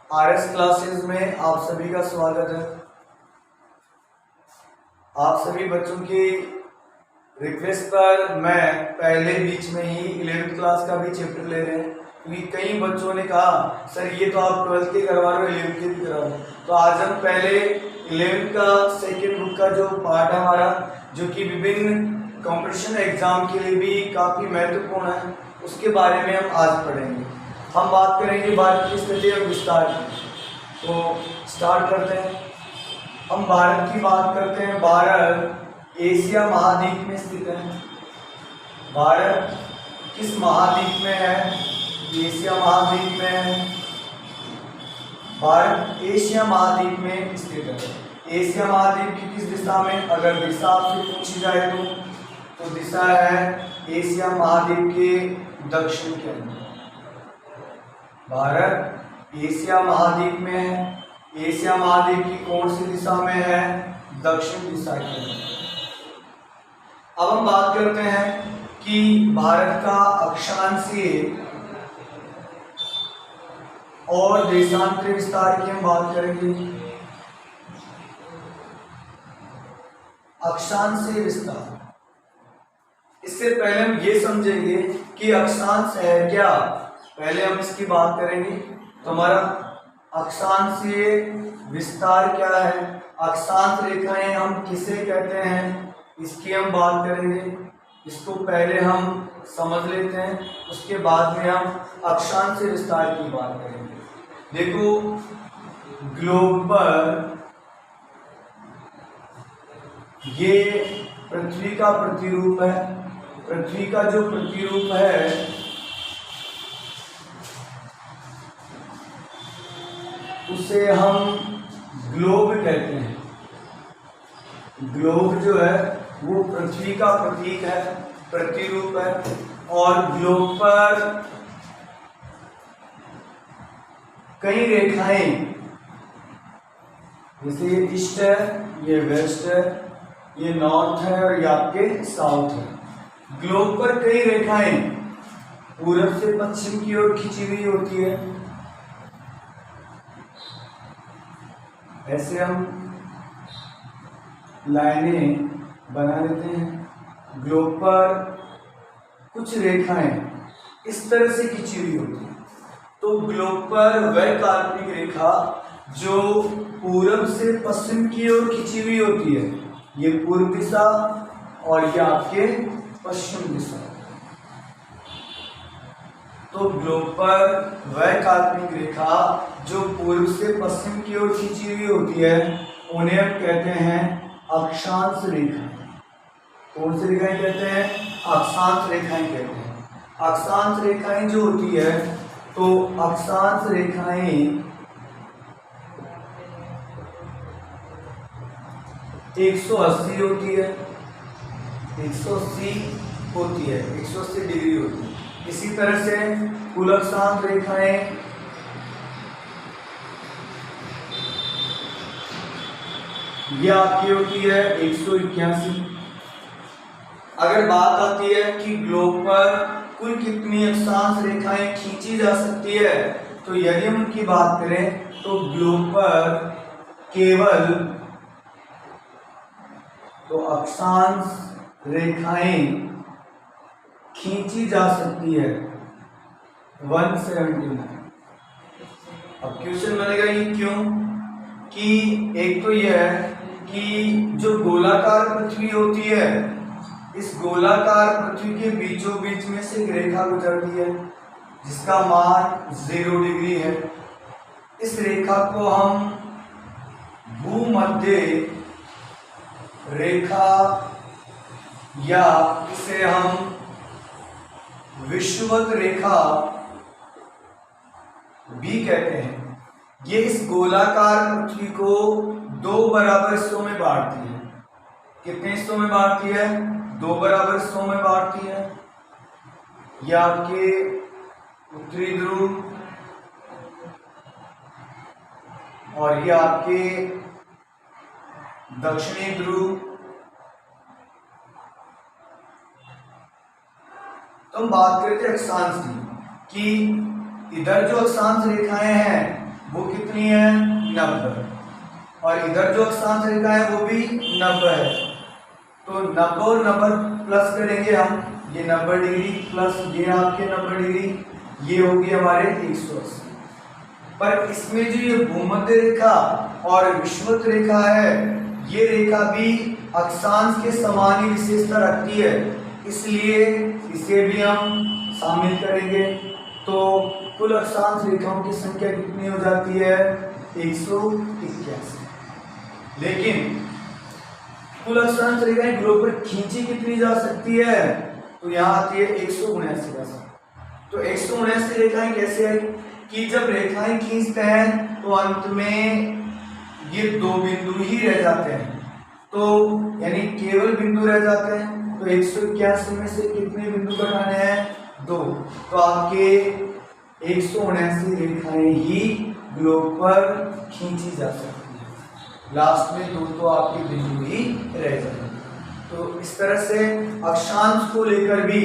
RS classes में आप सभी का स्वागत है। आप सभी बच्चों की रिक्वेस्ट पर मैं पहले बीच में ही 11th क्लास का भी चैप्टर ले रहे हैं, क्योंकि कई बच्चों ने कहा सर ये तो आप 12th के करवा रहे हो, 11th के भी करा रहे हो। तो आज हम पहले 11th का सेकेंड बुक का जो पार्ट है हमारा, जो कि विभिन्न कॉम्पिटिशन एग्जाम के लिए भी काफ़ी महत्वपूर्ण है, उसके बारे में हम आज पढ़ेंगे। हम बात करेंगे भारत की स्थिति और विस्तार की। तो स्टार्ट करते हैं। हम भारत की बात करते हैं। भारत एशिया महाद्वीप में स्थित है। भारत किस महाद्वीप में है? एशिया महाद्वीप में है। भारत एशिया महाद्वीप में स्थित है। एशिया महाद्वीप की किस दिशा में? अगर दिशा आपसे पूछी जाए तो दिशा है एशिया महाद्वीप के दक्षिण के अंदर। भारत एशिया महाद्वीप में है। एशिया महाद्वीप की कौन सी दिशा में है? दक्षिण दिशा के अंदर। अब हम बात करते हैं कि भारत का अक्षांशीय और देशांतरीय विस्तार की हम बात करेंगे। अक्षांशीय विस्तार, इससे पहले हम ये समझेंगे कि अक्षांश है क्या। पहले हम इसकी बात करेंगे। तो हमारा अक्षांशीय विस्तार क्या है, अक्षांश रेखाएं हम किसे कहते हैं, इसकी हम बात करेंगे। इसको पहले हम समझ लेते हैं, उसके बाद में हम अक्षांशीय विस्तार की बात करेंगे। देखो, ग्लोब पर ये पृथ्वी का प्रतिरूप है। पृथ्वी का जो प्रतिरूप है उसे हम ग्लोब कहते हैं। ग्लोब जो है वो पृथ्वी का प्रतीक है, प्रतिरूप है। और ग्लोब पर कई रेखाएं, जैसे ये ईस्ट है, ये वेस्ट है, ये नॉर्थ है और ये आपके साउथ है। ग्लोब पर कई रेखाएं पूरब से पश्चिम की ओर खींची हुई होती है। ऐसे हम लाइनें बना लेते हैं। ग्लोब पर कुछ रेखाएं इस तरह से खींची हुई होती है। तो ग्लोब पर वह काल्पनिक रेखा जो पूरब से पश्चिम की ओर खींची हुई होती है, ये पूर्व दिशा और ये आपके पश्चिम दिशा। तो ग्लोब पर वह काल्पनिक रेखा जो पूर्व से पश्चिम की ओर खींची हुई होती है, उन्हें हम कहते हैं अक्षांश रेखाएं। कौन सी रेखाएं कहते हैं? अक्षांश रेखाएं कहते हैं। अक्षांश रेखाएं जो होती है, तो अक्षांश रेखाएं 180 होती है, 180 होती है, 180 डिग्री होती है। इसी तरह से कुल अक्षांश रेखाएं ये आपकी होती है 181। अगर बात आती है कि ग्लोब पर कुल कितनी अक्षांश रेखाएं खींची जा सकती है, तो यदि हम उनकी बात करें तो ग्लोब पर केवल तो अक्षांश रेखाएं खींची जा सकती है 179। अब क्वेश्चन बनेगा ये क्यों? कि एक तो यह है कि जो गोलाकार पृथ्वी होती है, इस गोलाकार पृथ्वी के बीचों बीच में से एक रेखा गुजरती है जिसका मान 0 डिग्री है। इस रेखा को हम भूमध्य रेखा या इसे हम विषुवत रेखा भी कहते हैं। ये इस गोलाकार पृथ्वी को 2 बराबर हिस्सों में बांटती है। कितने हिस्सों में बांटती है? 2 बराबर हिस्सों में बांटती है। यह आपके उत्तरी ध्रुव और यह आपके दक्षिणी ध्रुव। तो हम बात करते हैं अक्षांश की, कि इधर जो अक्षांश रेखाएं हैं वो कितनी है 90, और इधर जो अक्षांश रेखा है वो भी 90 है। तो 90 और 90 प्लस करेंगे हम, ये 90 डिग्री प्लस ये आपके 90 डिग्री, ये होगी हमारे 180। पर इसमें जो ये भूमध्य रेखा और विषुवत रेखा है, ये रेखा भी अक्षांश के समान ही विशेषता रखती है, इसलिए इसे भी हम शामिल करेंगे। तो कुल अक्षांश रेखाओं की संख्या कितनी हो जाती है 181। लेकिन कुल अक्षांश रेखाएं ग्लोब पर खींची कितनी जा सकती है, तो यहाँ आती है 179। तो 179 रेखाएं कैसे है कि जब रेखाएं खींचते हैं तो अंत में ये दो बिंदु ही रह जाते हैं, तो यानी केवल बिंदु रह जाते हैं। तो 181 में से कितने बिंदु घटाने हैं 2, तो आपके 179 रेखाएं ही ग्लोब पर खींची जा सकती है, लास्ट में 2 तो आपके बिंदु ही रह जाएंगे। तो इस तरह से अक्षांश को लेकर भी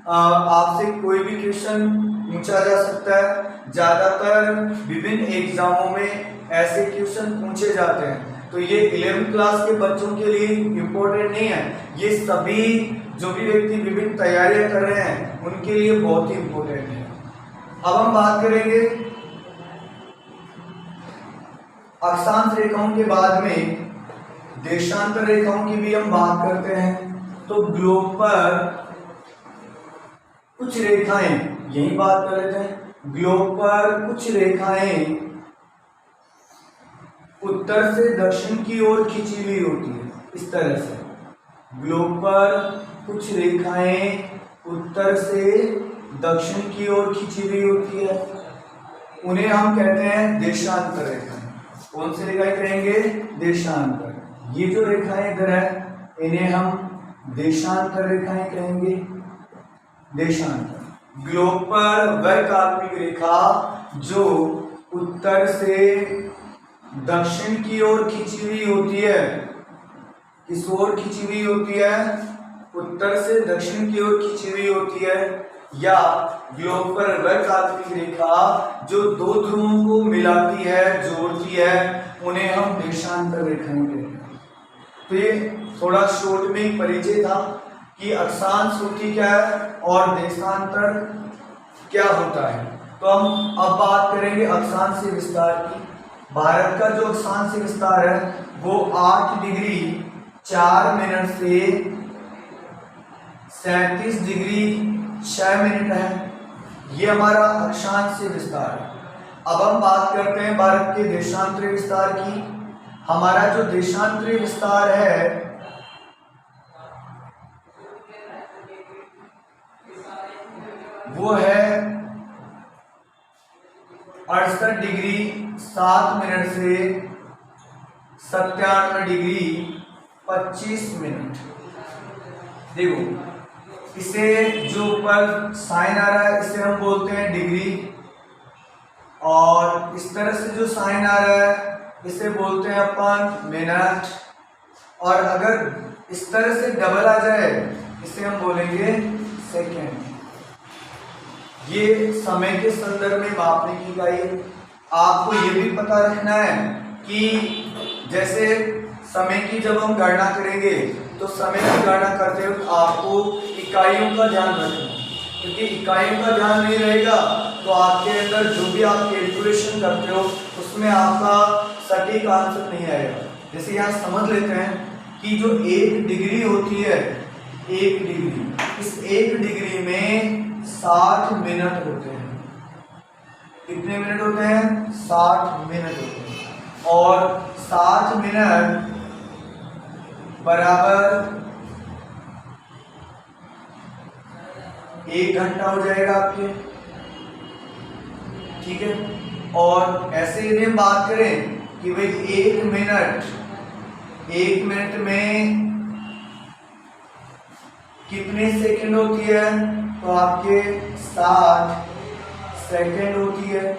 आपसे कोई भी क्वेश्चन पूछा जा सकता है। ज्यादातर विभिन्न एग्जामों में ऐसे क्वेश्चन पूछे जाते हैं, तो ये 11th क्लास के बच्चों के लिए इम्पोर्टेंट नहीं है, ये सभी जो भी व्यक्ति विभिन्न तैयारियां कर रहे हैं उनके लिए बहुत ही इम्पोर्टेंट है। अब हम बात करेंगे अक्षांश रेखाओं के बाद में देशांतर रेखाओं की भी हम बात करते हैं। तो ग्लोब पर कुछ रेखाएं, यही बात कर लेते हैं, ग्लोब पर कुछ रेखाएं उत्तर से दक्षिण की ओर खींची हुई होती है। इस तरह से ग्लोब पर कुछ रेखाएं उत्तर से दक्षिण की ओर खींची हुई होती है, उन्हें हम कहते हैं देशांतर रेखाएं। कौन सी रेखाएं कहेंगे देशांतर। ये जो रेखाएं इधर है इन्हें हम देशांतर रेखाएं कहेंगे। देशांतर ग्लोब पर वह काल्पनिक रेखा जो उत्तर से दक्षिण की ओर खींची हुई होती है, किस ओर खींची हुई होती है, उत्तर से दक्षिण की ओर खींची हुई होती है, या ग्लोब पर वह काल्पनिक रेखा जो दो ध्रुवों को मिलाती है, जोड़ती है, उन्हें हम देशांतर रेखाएं कहते हैं। तो ये थोड़ा शॉर्ट में परिचय था कि अक्षांश होती क्या है और देशांतर क्या होता है। तो हम अब बात करेंगे अक्षांश विस्तार की। भारत का जो अक्षांश विस्तार है वो 8 डिग्री 4 मिनट से 37 डिग्री 6 मिनट है, ये हमारा अक्षांश विस्तार है। अब हम बात करते हैं भारत के देशांतरीय विस्तार की। हमारा जो देशांतरीय विस्तार है वो है 68 डिग्री 7 मिनट से 97 डिग्री 25 मिनट। देखो इसे जो ऊपर साइन आ रहा है इसे हम बोलते हैं डिग्री, और इस तरह से जो साइन आ रहा है इसे बोलते हैं अपन मिनट, और अगर इस तरह से डबल आ जाए इसे हम बोलेंगे सेकेंड। ये समय के संदर्भ में मापने की इकाई है। आपको ये भी पता रखना है कि जैसे समय की जब हम गणना करेंगे तो समय की गणना करते वक्त आपको इकाइयों का ध्यान रखना है, क्योंकि इकाइयों का ध्यान नहीं रहेगा तो आपके अंदर जो भी आप कैलकुलेशन करते हो उसमें आपका सटीक आंसर नहीं आएगा। जैसे यहाँ समझ लेते हैं कि जो 1 डिग्री होती है, 1 डिग्री, इस 1 डिग्री में 60 मिनट होते हैं। कितने मिनट होते हैं 60 मिनट होते हैं, और 60 मिनट बराबर 1 घंटा हो जाएगा आपके, ठीक है। और ऐसे यदि हम बात करें कि भाई 1 मिनट में कितने सेकंड होती है, तो आपके 60 सेकंड होती है।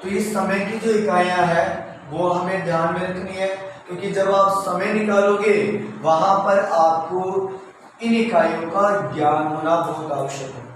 तो इस समय की जो इकाइयां हैं वो हमें ध्यान में रखनी है, क्योंकि जब आप समय निकालोगे वहां पर आपको इन इकाइयों का ज्ञान होना बहुत आवश्यक है।